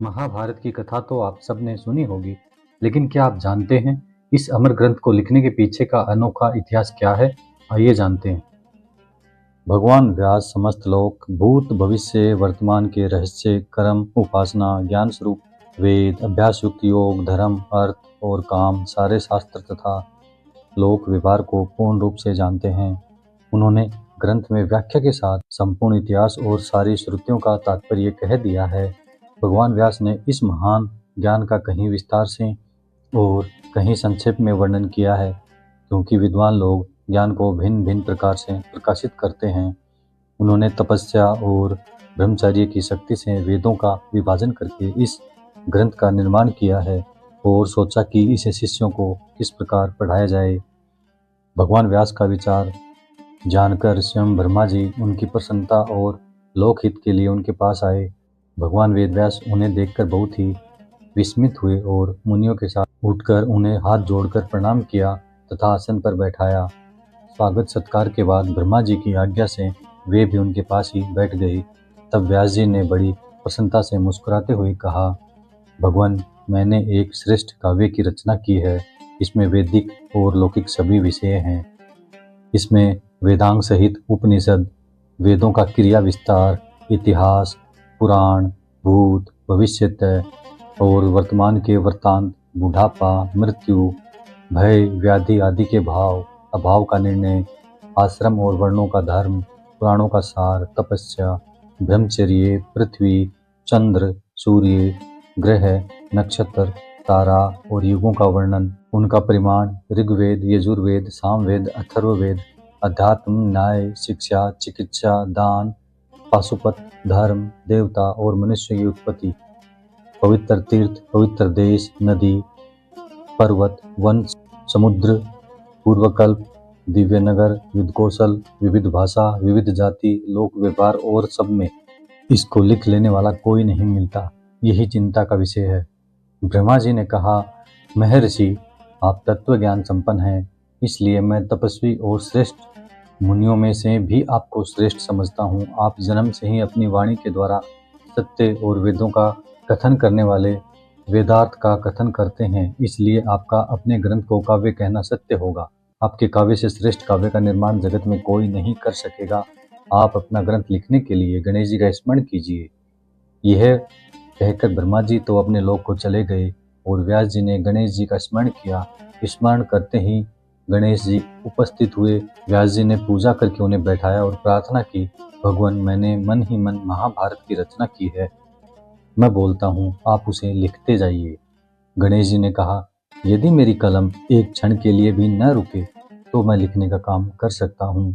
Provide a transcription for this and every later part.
महाभारत की कथा तो आप सबने सुनी होगी, लेकिन क्या आप जानते हैं इस अमर ग्रंथ को लिखने के पीछे का अनोखा इतिहास क्या है? आइए जानते हैं। भगवान व्यास समस्त लोक, भूत भविष्य वर्तमान के रहस्य, कर्म, उपासना, ज्ञान स्वरूप, वेद, अभ्यास युक्त योग, धर्म, अर्थ और काम, सारे शास्त्र तथा लोक व्यवहार को पूर्ण रूप से जानते हैं। उन्होंने ग्रंथ में व्याख्या के साथ संपूर्ण इतिहास और सारी श्रुतियों का तात्पर्य कह दिया है। भगवान व्यास ने इस महान ज्ञान का कहीं विस्तार से और कहीं संक्षेप में वर्णन किया है, क्योंकि विद्वान लोग ज्ञान को भिन्न भिन्न प्रकार से प्रकाशित करते हैं। उन्होंने तपस्या और ब्रह्मचर्य की शक्ति से वेदों का विभाजन करके इस ग्रंथ का निर्माण किया है और सोचा कि इसे शिष्यों को किस प्रकार पढ़ाया जाए। भगवान व्यास का विचार जानकर स्वयं ब्रह्मा जी उनकी प्रसन्नता और लोकहित के लिए उनके पास आए। भगवान वेदव्यास उन्हें देखकर बहुत ही विस्मित हुए और मुनियों के साथ उठकर उन्हें हाथ जोड़कर प्रणाम किया तथा आसन पर बैठाया। स्वागत सत्कार के बाद ब्रह्मा जी की आज्ञा से वे भी उनके पास ही बैठ गए। तब व्यास जी ने बड़ी प्रसन्नता से मुस्कुराते हुए कहा, भगवान, मैंने एक श्रेष्ठ काव्य की रचना की है। इसमें वैदिक और लौकिक सभी विषय हैं। इसमें वेदांग सहित उपनिषद, वेदों का क्रिया विस्तार, इतिहास, पुराण, भूत भविष्यत और वर्तमान के वृत्तांत, बुढ़ापा, मृत्यु, भय, व्याधि आदि के भाव, अभाव का निर्णय, आश्रम और वर्णों का धर्म, पुराणों का सार, तपस्या, ब्रह्मचर्य, पृथ्वी, चंद्र, सूर्य, ग्रह, नक्षत्र, तारा और युगों का वर्णन, उनका परिमाण, ऋग्वेद, यजुर्वेद, सामवेद, अथर्ववेद, अध्यात्म, न्याय, शिक्षा, चिकित्सा, दान, पाशुपत, धर्म, देवता और मनुष्य की उत्पत्ति, पवित्र तीर्थ, पवित्र देश, नदी, पर्वत, वन, समुद्र, पूर्वकल्प, दिव्य नगर, युद्ध कौशल, विविध भाषा, विविध जाति, लोक व्यवहार और सब में इसको लिख लेने वाला कोई नहीं मिलता। यही चिंता का विषय है। ब्रह्मा जी ने कहा, महर्षि, आप तत्व ज्ञान संपन्न हैं, इसलिए मैं तपस्वी और श्रेष्ठ मुनियों में से भी आपको श्रेष्ठ समझता हूँ। आप जन्म से ही अपनी वाणी के द्वारा सत्य और वेदों का कथन करने वाले, वेदार्थ का कथन करते हैं, इसलिए आपका अपने ग्रंथ को काव्य कहना सत्य होगा। आपके काव्य से श्रेष्ठ काव्य का निर्माण जगत में कोई नहीं कर सकेगा। आप अपना ग्रंथ लिखने के लिए गणेश जी का स्मरण कीजिए। यह कहकर ब्रह्मा जी तो अपने लोक को चले गए और व्यास जी ने गणेश जी का स्मरण किया। स्मरण करते ही गणेश जी उपस्थित हुए। व्यास जी ने पूजा करके उन्हें बैठाया और प्रार्थना की, भगवान, मैंने मन ही मन महाभारत की रचना की है। मैं बोलता हूँ, आप उसे लिखते जाइए। गणेश जी ने कहा, यदि मेरी कलम एक क्षण के लिए भी न रुके तो मैं लिखने का काम कर सकता हूँ।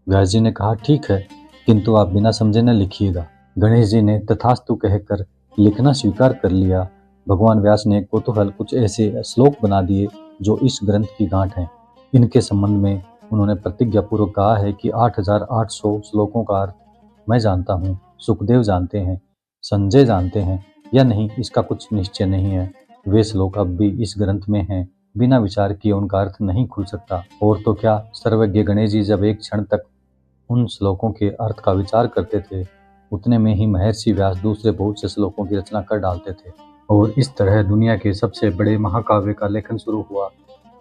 व्यास जी ने कहा, ठीक है, किंतु आप बिना समझे न लिखिएगा। गणेश जी ने तथास्तु कहकर लिखना स्वीकार कर लिया। भगवान व्यास ने कौतूहल कुछ ऐसे श्लोक बना दिए जो इस ग्रंथ की गांठ हैं। इनके संबंध में उन्होंने प्रतिज्ञापूर्वक कहा है कि 8800 श्लोकों का अर्थ मैं जानता हूँ, सुखदेव जानते हैं, संजय जानते हैं या नहीं, इसका कुछ निश्चय नहीं है। वे श्लोक अब भी इस ग्रंथ में हैं। बिना विचार किए उनका अर्थ नहीं खुल सकता। और तो क्या, सर्वज्ञ गणेश जी जब एक क्षण तक उन श्लोकों के अर्थ का विचार करते थे, उतने में ही महर्षि व्यास दूसरे बहुत से श्लोकों की रचना कर डालते थे और इस तरह दुनिया के सबसे बड़े महाकाव्य का लेखन शुरू हुआ।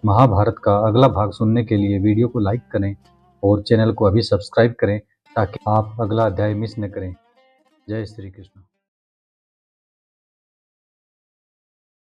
महाभारत का अगला भाग सुनने के लिए वीडियो को लाइक करें और चैनल को अभी सब्सक्राइब करें ताकि आप अगला अध्याय मिस न करें। जय श्री कृष्ण।